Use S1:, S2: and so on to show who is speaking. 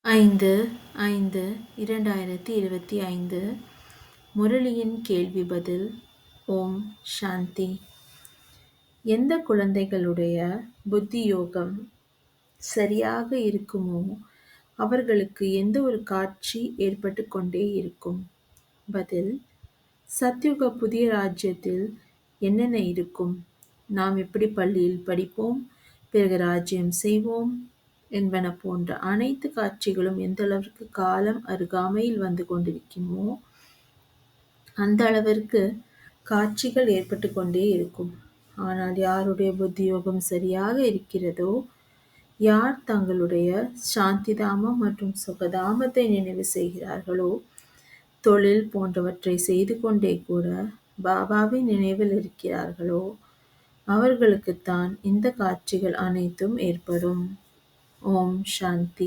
S1: 5/5/2025 முரளியின் கேள்வி பதில். ஓம் சாந்தி. எந்த குழந்தைகளுடைய புத்தியோகம் சரியாக இருக்குமோ அவர்களுக்கு எந்த ஒரு காட்சி ஏற்பட்டு கொண்டே இருக்கும்? பதில். சத்யுக புதிய ராஜ்யத்தில் என்னென்ன இருக்கும்? நாம் எப்படி பள்ளியில் படிப்போம், பிறகு ராஜ்யம் செய்வோம் என்பன போன்ற அனைத்து காட்சிகளும் எந்த அளவிற்கு காலம் அருகாமையில் வந்து கொண்டிருக்குமோ அந்த அளவிற்கு காட்சிகள் ஏற்பட்டு கொண்டே இருக்கும். ஆனால் யாருடைய புத்தியோகம் சரியாக இருக்கிறதோ, யார் தங்களுடைய சாந்திதாமம் மற்றும் சுகதாமத்தை நினைவு செய்கிறார்களோ, தொழில் போன்றவற்றை செய்து கொண்டே கூட பாபாவின் நினைவில் இருக்கிறார்களோ, அவர்களுக்குத்தான் இந்த காட்சிகள் அனைத்தும் ஏற்படும். ஓம் சாந்தி.